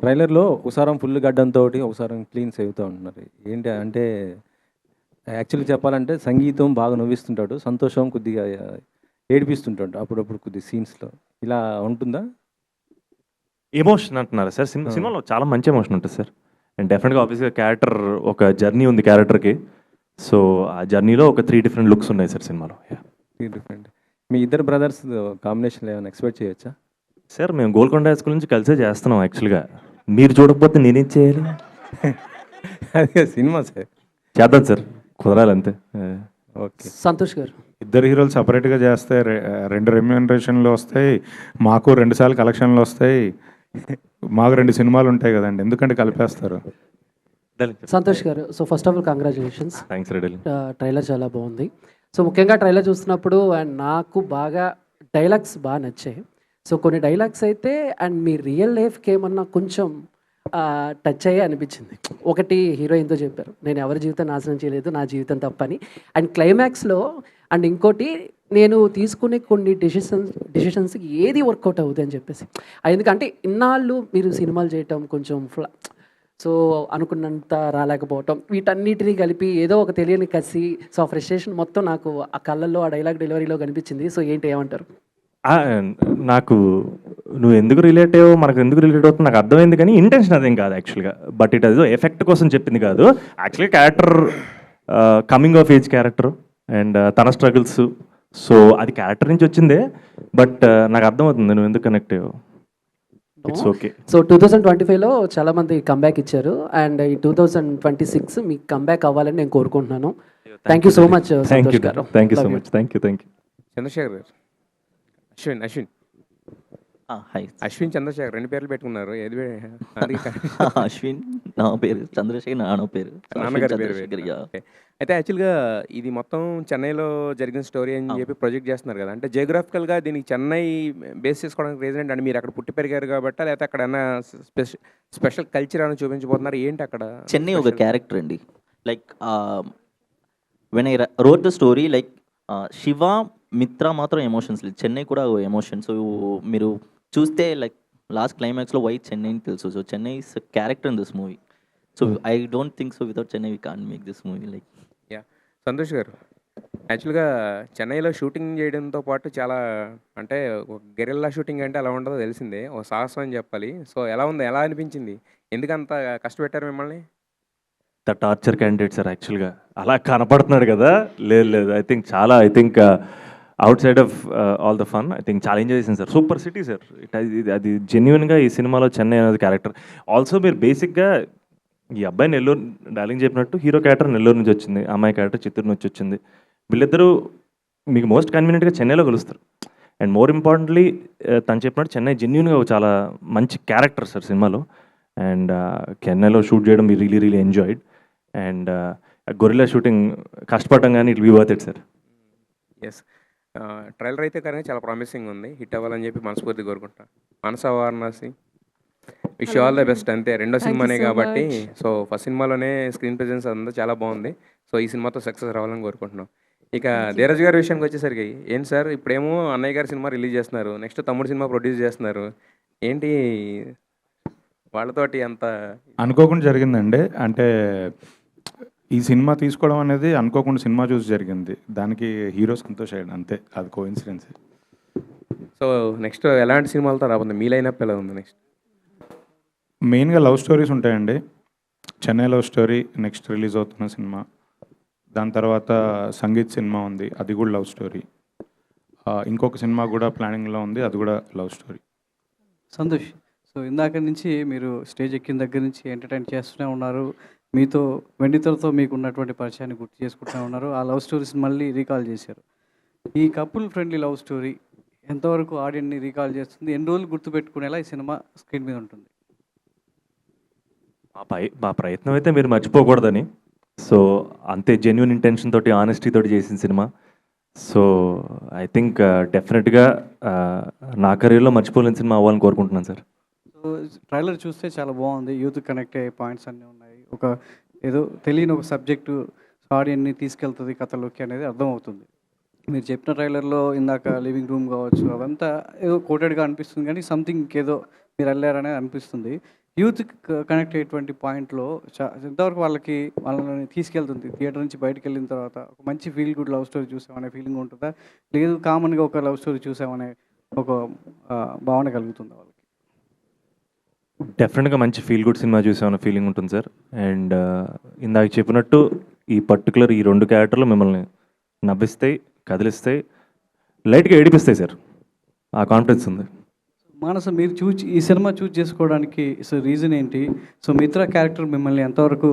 ట్రైలర్‌లో ఒకసారం full గడ్డంతోటి, ఒకసారం clean సేవ్‌తో ఉంటున్నారు. ఏంటి అంటే యాక్చువల్‌గా చెప్పాలంటే సంగీతం బాగా నవ్విస్తుంటాడు. సంతోషం కొద్దిగా ఏడిపిస్తుంటాడు అప్పుడప్పుడు కొద్దిగా సీన్స్‌లో. ఇలా ఉంటుందా? ఎమోషన్ అంటున్నారా సార్? సినిమాలో చాలా మంచి ఎమోషన్ ఉంటుంది సార్. అండ్ డెఫినెట్‌గా ఆబ్వియస్‌గా క్యారెక్టర్ ఒక జర్నీ ఉంది క్యారెక్టర్‌కి. సో, ఆ జర్నీలో ఒక 3 డిఫరెంట్ లుక్స్ ఉన్నాయి సార్ సినిమాలో. యాహ్! డిఫరెంట్. మీ ఇద్దరు బ్రదర్స్ కాంబినేషన్‌లో ఏమైనా ఎక్స్‌పెక్ట్ చేయొచ్చా? సార్ మేము గోల్కొండ హై స్కూల్ నుంచి కలిసే చేస్తున్నాం యాక్చువల్‌గా. మీరు చూడకపోతే నేనేం చేయాలి? అదే సినిమా సార్. చేద్దాం సార్. కుదరాలంతే. ఓకే. సంతోష్ గారు. ఇద్దరు హీరోలు సపరేట్‌గా చేస్తే 2 రెమ్యూనరేషన్‌లు వస్తాయి. మాకు 2 సార్లు కలెక్షన్‌లు వస్తాయి. మాకు 2 సినిమాలు ఉంటాయి కదండీ! ఎందుకంటే కలిపేస్తారు. సంతోష్ గారు. So first of all congratulations. Thanks riddle. Trailer చాలా బాగుంది. సో ముఖ్యంగా ట్రైలర్ చూస్తున్నప్పుడు అండ్ నాకు బాగా డైలాగ్స్ బాగా నచ్చాయి. సో కొన్ని డైలాగ్స్ అయితే అండ్ మీ రియల్ లైఫ్‌కి ఏమన్నా కొంచెం టచ్ అయ్యే అనిపించింది. ఒకటి హీరోయిన్‌తో చెప్పారు, నేను ఎవరి జీవితం నాశనం చేయలేదు, నా జీవితం తప్పని. అండ్ క్లైమాక్స్‌లో అండ్ ఇంకోటి, నేను తీసుకునే కొన్ని డెసిషన్స్‌కి ఏది వర్కౌట్ అవుద్ది అని చెప్పేసి. ఎందుకంటే ఇన్నాళ్ళు మీరు సినిమాలు చేయటం కొంచెం సో అనుకున్నంత రాలేకపోవటం, వీటన్నిటిని కలిపి ఏదో ఒక తెలియని కసి, సో ఆ ఫ్రస్ట్రేషన్ మొత్తం నాకు ఆ కళ్ళల్లో ఆ డైలాగ్ డెలివరీలో కనిపించింది. సో ఏంటి ఏమంటారు? నాకు నువ్వు ఎందుకు రిలేట్ అయ్యావో, మనకు ఎందుకు రిలేట్ అవుతుందో నాకు అర్థమైంది, కానీ ఇంటెన్షన్ అదేం కాదు యాక్చువల్‌గా. బట్ ఇట్ అదో ఎఫెక్ట్ కోసం చెప్పింది కాదు. యాక్చువల్‌గా character coming of age character and తన స్ట్రగుల్స్. సో అది క్యారెక్టర్ నుంచి వచ్చిందే. బట్ నాకు అర్థమవుతుంది నువ్వు ఎందుకు కనెక్ట్ అయ్యావు. It's okay. సో 2025లో చాలా మంది కంబ్యాక్ ఇచ్చారు అండ్ ఈ 2026 మీకు కంబ్యాక్ అవ్వాలని నేను కోరుకుంటున్నాను. Thank you so much Santosh గారు. Thank you so much. Thank you. Chandrashekar గారు. అశ్విన్. హాయ్. అశ్విన్ చంద్రశేఖర్ 2 పేర్లు పెట్టుకున్నారు. ఏది అది అశ్విన్ నా పేరు, చంద్రశేఖర్ నాన్న పేరు. నాన్నగారి పేరు చంద్రశేఖర్, యా. ఓకే. అయితే యాక్చువల్‌గా ఇది మొత్తం చెన్నైలో జరిగిన స్టోరీ అని చెప్పి ప్రొజెక్ట్ చేస్తున్నారు కదా! అంటే జియోగ్రాఫికల్‌గా దీనికి చెన్నై బేస్ చేసుకోవడానికి రీజన్ ఏంటంటే మీరు అక్కడ పుట్టి పెరిగారు కాబట్టా? లేకపోతే అక్కడ ఏమన్నా స్పెషల్ కల్చర్ ఏమైనా చూపించబోతున్నారు ఏంటి అక్కడ? చెన్నై ఒక క్యారెక్టర్ అండి. Like when I wrote the story, like Shiva, మిత్ర మాత్రం ఎమోషన్స్ లేదు, చెన్నై కూడా ఎమోషన్. సో మీరు చూస్తే లైక్ లాస్ట్ క్లైమాక్స్లో వై చెన్నై అని తెలుసు. So Chennai is character in this movie. So I don't think so without Chennai we can't make this movie. Like Santosh గారు, యాక్చువల్‌గా చెన్నైలో షూటింగ్ చేయడంతో పాటు చాలా అంటే ఒక గెరిల్లా షూటింగ్ అంటే ఎలా ఉంటుందో తెలిసిందే. ఒక సాహసం అని చెప్పాలి. సో ఎలా ఉంది? ఎలా అనిపించింది? ఎందుకంత కష్టపెట్టారు మిమ్మల్ని? ద టార్చర్ క్యాండిడేట్ సార్ యాక్చువల్‌గా. అలా కనపడుతున్నాడు కదా! లేదు. I think out side of all the fun I think చాలా ఎంజాయ్ చేశాను సార్. Super city sir. అది జెన్యూన్‌గా ఈ సినిమాలో చెన్నై అనేది క్యారెక్టర్. ఆల్సో మీరు బేసిక్‌గా ఈ అబ్బాయి నెల్లూరు, డార్లింగ్ చెప్పినట్టు హీరో క్యారెక్టర్ నెల్లూరు నుంచి వచ్చింది, అమ్మాయి క్యారెక్టర్ చిత్తూరు నుంచి వచ్చింది. వీళ్ళిద్దరూ మీకు మోస్ట్ కన్వీనియంట్గా చెన్నైలో కలుస్తారు. అండ్ మోర్ ఇంపార్టెంట్లీ తను చెప్పినట్టు చెన్నై జెన్యూన్గా చాలా మంచి క్యారెక్టర్ సార్ సినిమాలో. అండ్ చెన్నైలో షూట్ చేయడం we really enjoyed. And Gorilla shooting కష్టపడడం కానీ it be worth it sir. Yes. Trailer అయితే కానీ చాలా ప్రామిసింగ్ ఉంది. హిట్ అవ్వాలని చెప్పి మనస్ఫూర్తిగా కోరుకుంటా. Manasa Varanasi, wish all the best. అంతే, రెండో సినిమానే కాబట్టి. సో ఫస్ట్ సినిమాలోనే స్క్రీన్ ప్రెజెన్స్ అంతా చాలా బాగుంది. సో ఈ సినిమాతో సక్సెస్ రావాలని కోరుకుంటున్నాం. ఇక ధీరజ్ గారి విషయానికి వచ్చేసరికి ఏంటి సార్, ఇప్పుడేమో అన్నయ్య గారి సినిమా రిలీజ్ చేస్తున్నారు, నెక్స్ట్ తమ్ముడు సినిమా ప్రొడ్యూస్ చేస్తున్నారు. ఏంటి వాళ్ళతోటి అంత అనుకోకుండా జరిగిందండి. అంటే ఈ సినిమా తీసుకోవడం అనేది అనుకోకుండా సినిమా చూసి జరిగింది. దానికి హీరో సంతోష్ అయ్యాడు అంతే. అది కోఇన్సిడెన్స్. సో నెక్స్ట్ ఎలాంటి సినిమాలతో రాబోతుంది? మీ లైనప్ ఎలా ఉంది నెక్స్ట్? మెయిన్గా లవ్ స్టోరీస్ ఉంటాయండి. Chennai love story next release అవుతున్న సినిమా. దాని తర్వాత సంగీత్ సినిమా ఉంది, అది కూడా లవ్ స్టోరీ. ఇంకొక సినిమా కూడా ప్లానింగ్లో ఉంది, అది కూడా లవ్ స్టోరీ. సంతోష్, సో ఇందాక నుంచి మీరు స్టేజ్ ఎక్కిన దగ్గర నుంచి ఎంటర్టైన్ చేస్తూనే ఉన్నారు. మీతో వెండితెరతో మీకు ఉన్నటువంటి పరిచయాన్ని గుర్తు చేసుకుంటూనే ఉన్నారు. ఆ లవ్ స్టోరీస్ని మళ్ళీ రీకాల్ చేశారు. ఈ కపుల్ ఫ్రెండ్లీ లవ్ స్టోరీ ఎంతవరకు ఆడియన్ని రీకాల్ చేస్తుంది? ఎన్ని రోజులు గుర్తుపెట్టుకునేలా ఈ సినిమా స్క్రీన్ మీద ఉంటుంది? మా ప్రయత్నం అయితే మీరు మర్చిపోకూడదని. సో అంతే జెన్యూన్ ఇంటెన్షన్ తోటి, ఆనెస్టీ తోటి చేసిన సినిమా. సో ఐ థింక్ డెఫినెట్గా నా కెరీర్లో మర్చిపోలేని సినిమా అవ్వాలని కోరుకుంటున్నాను సార్. సో ట్రైలర్ చూస్తే చాలా బాగుంది. యూత్ కనెక్ట్ అయ్యే పాయింట్స్ అన్నీ ఉన్నాయి. ఒక ఏదో తెలియని ఒక సబ్జెక్టు ఆడియన్ని తీసుకెళ్తుంది కథలోకి అనేది అర్థమవుతుంది. మీరు చెప్పిన ట్రైలర్లో ఇందాక లివింగ్ రూమ్ కావచ్చు, అవంతా ఏదో కోటెడ్గా అనిపిస్తుంది, కానీ సంథింగ్ ఏదో మీరు వెళ్ళారనే అనిపిస్తుంది. యూత్ కనెక్ట్ అయ్యేటువంటి పాయింట్లో ఎంతవరకు వాళ్ళని తీసుకెళ్తుంది థియేటర్ నుంచి బయటకు వెళ్ళిన తర్వాత ఒక మంచి ఫీల్ గుడ్ లవ్ స్టోరీ చూసామనే ఫీలింగ్ ఉంటుందా, లేదు కామన్గా ఒక లవ్ స్టోరీ చూసామనే ఒక భావన కలుగుతుందా వాళ్ళకి? డెఫినెట్గా మంచి ఫీల్ గుడ్ సినిమా చూసామన్న ఫీలింగ్ ఉంటుంది సార్. అండ్ ఇందాక చెప్పినట్టు ఈ పర్టికులర్ ఈ 2 క్యారెక్టర్లు మిమ్మల్ని నవ్విస్తాయి, కదిలిస్తాయి, లైట్గా ఏడిపిస్తాయి సార్. ఆ కాన్ఫిడెన్స్ ఉంది. మానస, మీరు ఈ సినిమా చూస్ చేసుకోవడానికి రీజన్ ఏంటి? సో మిత్ర క్యారెక్టర్ మిమ్మల్ని ఎంతవరకు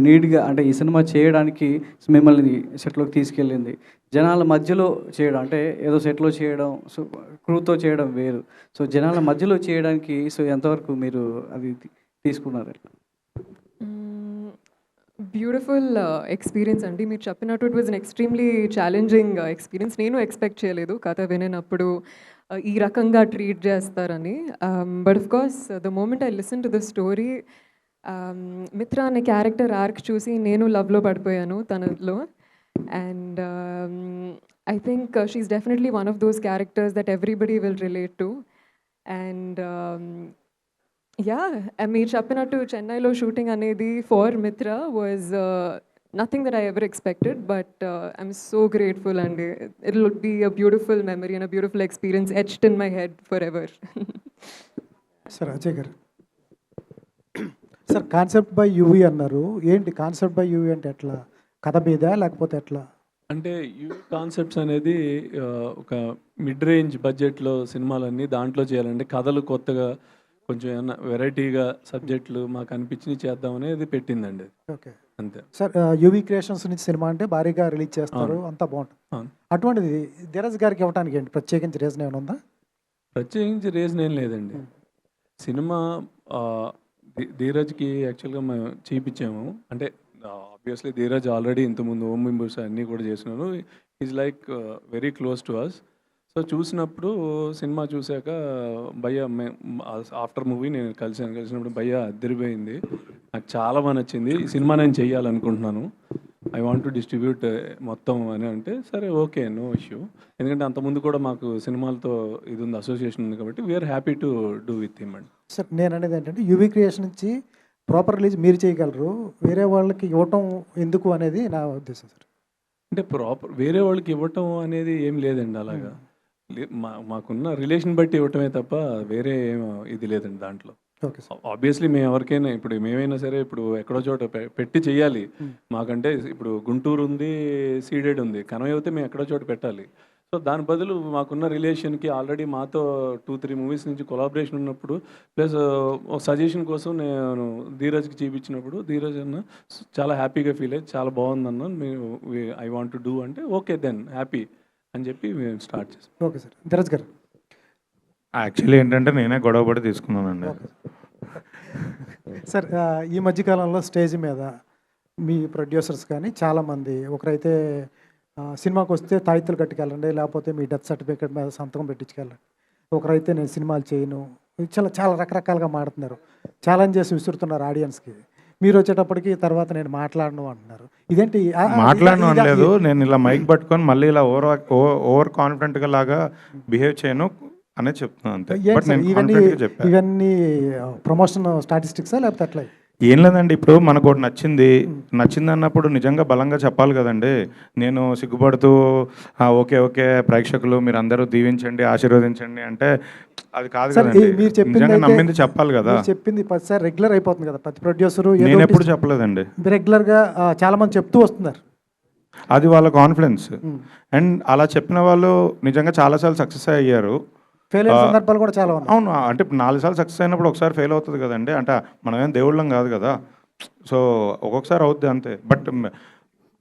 నీడ్గా, అంటే ఈ సినిమా చేయడానికి మిమ్మల్ని సెట్లోకి తీసుకెళ్ళింది? జనాల మధ్యలో చేయడం అంటే ఏదో సెట్లో చేయడం, సో క్రూతో చేయడం వేరు. సో జనాల మధ్యలో చేయడానికి ఎంతవరకు మీరు అది తీసుకున్నారు? బ్యూటిఫుల్ ఎక్స్పీరియన్స్ అండి. మీరు చెప్పినట్టు it was an extremely challenging experience. నేను ఎక్స్పెక్ట్ చేయలేదు కథ వినేటప్పుడు ఈ రకంగా ట్రీట్ చేస్తారని. But of course the moment I listen to the story, Mitra అనే క్యారెక్టర్ ఆర్క్ చూసి నేను లవ్లో పడిపోయాను తనలో. And I think she's definitely one of those characters that everybody will relate to. And మీరు చెప్పినట్టు చెన్నైలో షూటింగ్ అనేది for Mitra was nothing that I ever expected, but I'm so grateful, and it will be a beautiful memory and a beautiful experience etched in my head forever. Sir Ajay గారు, sir concept by UV అన్నారు, ఏంటి concept by UV అంటే ఎట్లా, కథ మీద లేకపోతే ఎట్లా? అంటే యూవీ కాన్సెప్ట్స్ అనేది ఒక మిడ్ రేంజ్ బడ్జెట్లో సినిమాలన్నీ దాంట్లో చేయాలంటే కథలు కొత్తగా కొంచెం ఏమన్నా వెరైటీగా సబ్జెక్టులు మాకు అనిపించి చేద్దామనేది పెట్టిందండి. ఓకే, అంతే సార్. యూవీ క్రియేషన్స్ నుంచి సినిమా అంటే భారీగా రిలీజ్ చేస్తారు, అంతా బాగుంటుంది. అటువంటిది ధీరజ్ గారికి ఇవ్వడానికి ఏంటి ప్రత్యేకించి రీజన్ ఏమైనా ఉందా? ప్రత్యేకించి రీజన్ ఏం లేదండి. సినిమా ధీరజ్కి యాక్చువల్గా మేము చేయించాము. అంటే ఆబ్వియస్లీ ధీరజ్ ఆల్రెడీ ఇంతకుముందు ఓం మెంబర్స్ అన్నీ కూడా చేసినాను. Is like very close to us. So చూసినప్పుడు సినిమా చూశాక భయ్య ఆఫ్టర్ మూవీ నేను కలిసినప్పుడు భయ్య అద్దరిపోయింది, నాకు చాలా బాగా నచ్చింది, ఈ సినిమా నేను చెయ్యాలనుకుంటున్నాను, ఐ వాంట్ టు డిస్ట్రిబ్యూట్ మొత్తం అని అంటే సరే ఓకే, నో ఇష్యూ. ఎందుకంటే అంతకుముందు కూడా మాకు సినిమాలతో ఇది ఉంది, అసోసియేషన్ ఉంది, కాబట్టి we are happy to do with him అండి. సార్ నేను అనేది ఏంటంటే యూవీ క్రియేషన్ నుంచి ప్రాపర్ రిలీజ్ మీరు చేయగలరు, వేరే వాళ్ళకి ఇవ్వటం ఎందుకు అనేది నా ఉద్దేశం సార్. అంటే ప్రాపర్ వేరే వాళ్ళకి ఇవ్వటం అనేది ఏం లేదండి, అలాగా మాకున్న రిలేషన్ బట్టి ఇవ్వటమే తప్ప వేరే ఏం ఇది లేదండి దాంట్లో. ఆబ్వియస్లీ మేము ఎవరికైనా ఇప్పుడు మేమైనా సరే ఇప్పుడు ఎక్కడో చోట పెట్టి చెయ్యాలి. మాకంటే ఇప్పుడు గుంటూరు ఉంది, సీడెడ్ ఉంది, కనవ అయితే మేము ఎక్కడో చోట పెట్టాలి. సో దాని బదులు మాకున్న రిలేషన్కి ఆల్రెడీ మాతో 2-3 మూవీస్ నుంచి కొలాబరేషన్ ఉన్నప్పుడు ప్లస్ ఒక సజెషన్ కోసం నేను ధీరజ్కి చూపించినప్పుడు ధీరజ్ అన్న చాలా హ్యాపీగా ఫీల్ అయ్యి చాలా బాగుందన్న, మేము ఐ వాంట్ టు డూ అంటే ఓకే దెన్ హ్యాపీ అని చెప్పి మేము స్టార్ట్ చేసాం. Okay sir. ధీరజ్ గారు, యాక్చువల్లీ ఏంటంటే నేనే గొడవపడి తీసుకున్నానండి. సార్ ఈ మధ్యకాలంలో స్టేజ్ మీద మీ ప్రొడ్యూసర్స్ కానీ చాలామంది, ఒకరైతే సినిమాకి వస్తే తాయితులు కట్టుకెళ్ళండి, లేకపోతే మీ డెత్ సర్టిఫికేట్ మీద సంతకం పెట్టించుకెళ్ళండి, ఒకరైతే నేను సినిమాలు చేయను, చాలా రకరకాలుగా మాడుతున్నారు, ఛాలెంజ్ చేసి విసురుతున్నారు ఆడియన్స్కి. మీరు వచ్చేటప్పటికి తర్వాత నేను మాట్లాడను అంటున్నారు, ఇదేంటి? మాట్లాడను అనలేదు, నేను ఇలా మైక్ పట్టుకొని మళ్ళీ ఇలా ఓవర్ కాన్ఫిడెంట్గా లాగా బిహేవ్ చేయను అనే చెప్తున్నాను అంతే. బట్ నేను కాన్ఫిడెంట్గా చెప్పాను. ఇవన్నీ ప్రమోషన్ స్టాటిస్టిక్సా లేకపోతే అట్లా? ఏం లేదండి, ఇప్పుడు మనకు ఒకటి నచ్చింది అన్నప్పుడు నిజంగా బలంగా చెప్పాలి కదండి. నేను సిగ్గుపడుతూ ఓకే ఓకే ప్రేక్షకులు మీరు అందరూ దీవించండి ఆశీర్వదించండి అంటే అది కాదు కదండి. మీరు నిజంగా నమ్మింది చెప్పాలి కదా. చెప్పింది ప్రతిసారి రెగ్యులర్ అయిపోతుంది కదా ప్రతి ప్రొడ్యూసరు. నేను ఎప్పుడు చెప్పలేదండి, రెగ్యులర్గా చాలా మంది చెప్తూ వస్తున్నారు, అది వాళ్ళ కాన్ఫిడెన్స్. అండ్ అలా చెప్పిన వాళ్ళు నిజంగా చాలాసార్లు సక్సెస్ అయ్యారు. ఫెయిల్ అయిన సందర్భాలు కూడా చాలా ఉన్నాయి. అవును, అంటే 4 సార్లు సక్సెస్ అయినప్పుడు ఒకసారి ఫెయిల్ అవుతుంది కదండి. అంటే మనమేం దేవుళ్ళం కాదు కదా, సో ఒక్కొక్కసారి అవుద్ది అంతే. బట్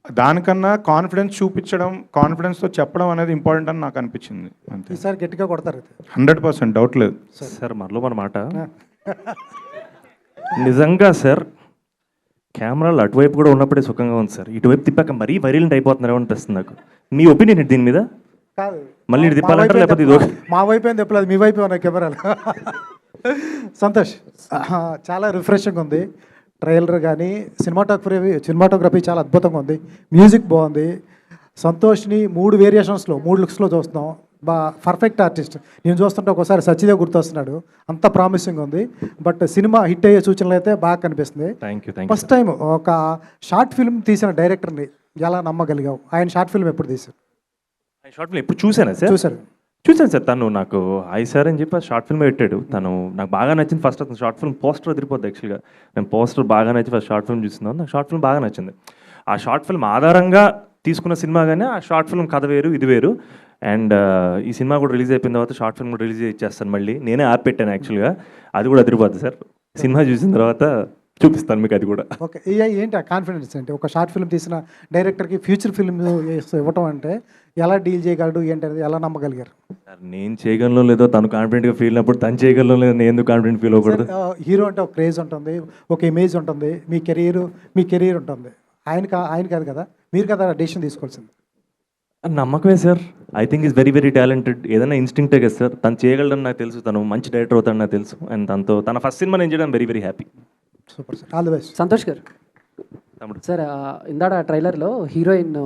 దానికన్నా కాన్ఫిడెన్స్ చూపించడం, కాన్ఫిడెన్స్తో చెప్పడం అనేది ఇంపార్టెంట్ అని నాకు అనిపించింది అంతే. ఈసారి గట్టిగా కొడతారు 100% డౌట్ లేదు సార్. మరలో మన మాట నిజంగా సార్, కెమెరాలు అటువైపు కూడా ఉన్నప్పుడే సుఖంగా ఉంది సార్, ఇటువైపు తిప్పాక మరీ వైరల్ అయిపోతున్నారో అనిపిస్తుంది నాకు. మీ ఒపీనియన్ దీని మీద? కాదు, మళ్ళీ తిప్పాలంటారా లేకపోతే మా వైపు ఏం తిప్పలేదు, మీ వైపు ఉన్నాయి కెమెరాలు. సంతోష్, చాలా రిఫ్రెషింగ్ ఉంది ట్రైలర్ కానీ, సినిమాటోగ్రఫీ చాలా అద్భుతంగా ఉంది, మ్యూజిక్ బాగుంది. సంతోష్ని 3 వేరియేషన్స్లో 3 లుక్స్లో చూస్తున్నాం, పర్ఫెక్ట్ ఆర్టిస్ట్. నేను చూస్తుంటే ఒకసారి సత్యదేవ్ గుర్తొస్తున్నాడు, అంత ప్రామిసింగ్ ఉంది. బట్ సినిమా హిట్ అయ్యే సూచనలు అయితే బాగా కనిపిస్తుంది. థ్యాంక్ యూ ఫస్ట్ టైం ఒక షార్ట్ ఫిల్మ్ తీసిన డైరెక్టర్ని ఎలా నమ్మగలిగావు? ఆయన షార్ట్ ఫిల్మ్ ఎప్పుడు తీశారు? షార్ట్ ఫిల్మ్ ఎప్పుడు చూసానా సార్? చూసాను సార్. తను నాకు హాయ్ సార్ అని చెప్పి షార్ట్ ఫిల్మ్ పెట్టాడు. తను నాకు బాగా నచ్చింది. ఫస్ట్ అతను షార్ట్ ఫిల్మ్ పోస్టర్ వదిలిపోద్ది యాక్చువల్గా. నేను పోస్టర్ బాగా నచ్చి ఫస్ట్ షార్ట్ ఫిల్మ్ చూస్తున్నాను. నాకు షార్ట్ ఫిల్మ్ బాగా నచ్చింది. ఆ షార్ట్ ఫిల్మ్ ఆధారంగా తీసుకున్న సినిమా కానీ ఆ షార్ట్ ఫిల్మ్ కథ వేరు, ఇది వేరు. అండ్ ఈ సినిమా కూడా రిలీజ్ అయిపోయిన తర్వాత షార్ట్ ఫిల్మ్ కూడా రిలీజ్ ఇచ్చేస్తాను మళ్ళీ. నేనే యాప్ పెట్టాను యాక్చువల్గా. అది కూడా అదిరిపోద్ది సార్. సినిమా చూసిన తర్వాత చూపిస్తాను మీకు అది కూడా. ఓకే, ఏంటి ఆ కాన్ఫిడెన్స్? అంటే ఒక షార్ట్ ఫిల్మ్ తీసిన డైరెక్టర్కి ఫ్యూచర్ ఫిల్మ్ ఇవ్వటం అంటే ఎలా డీల్ చేయగలడు ఏంటి అనేది ఎలా నమ్మగలిగారు? సార్ నేను చేయగలను లేదో తను కాన్ఫిడెంట్గా ఫీల్ అయినప్పుడు తను చేయగలను లేదో నేను ఎందుకు కాన్ఫిడెంట్ ఫీల్ అవ్వకూడదు? హీరో అంటే ఒక క్రేజ్ ఉంటుంది, ఒక ఇమేజ్ ఉంటుంది, మీ కెరీర్ ఉంటుంది. ఆయన కాదు కదా, మీరు కదా డెసిషన్ తీసుకోవాల్సింది. నమ్మకమే sir. I think is very very talented. ఏదైనా ఇన్స్టింక్టే కదా సార్. తను చేయగలడని నాకు తెలుసు. తను మంచి డైరెక్టర్ అవుతాడని నాకు తెలుసు. అండ్ తనతో తన ఫస్ట్ సినిమా నేను చేయడం very very happy. Super sir, all the best. Santosh గారు తమ్ముడు సార్, ఇందాడ ట్రైలర్లో హీరోయిన్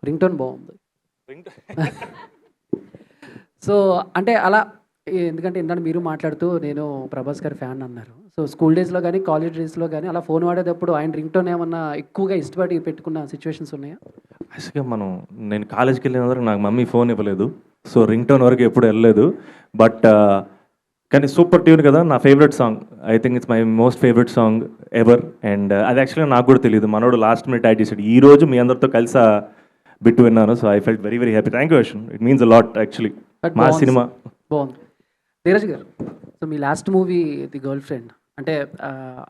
రింగ్ టోన్ బాగుంది. సో అంటే అలా, ఎందుకంటే ఇందాక మీరు మాట్లాడుతూ నేను ప్రభాస్ గారి ఫ్యాన్ అన్నారు. సో స్కూల్ డేస్లో కానీ కాలేజ్ డేస్లో కానీ అలా ఫోన్ వాడేటప్పుడు ఆయన రింగ్ టోన్ ఏమన్నా ఎక్కువగా ఇష్టపడి పెట్టుకున్న సిచ్యువేషన్స్ ఉన్నాయా? యాక్చువల్గా నేను కాలేజ్కి వెళ్ళిన వరకు నాకు మమ్మీ ఫోన్ ఇవ్వలేదు. సో రింగ్ టోన్ వరకు ఎప్పుడు వెళ్ళలేదు. బట్ కానీ సూపర్ ట్యూన్ కదా, నా favourite song. I think it's my most favourite song ever. And అది యాక్చువల్గా నాకు కూడా తెలియదు. మనోడు లాస్ట్ మినిట్ యాడ్ చేశాడు. ఈ రోజు మీ అందరితో కలిసి బిట్టు విన్నాను. So I felt very very happy. Thank you Ashwin. It means a lot actually. మా సినిమా బాగుంది. ధీరజ్ గారు, so me last movie the girl friend, అంటే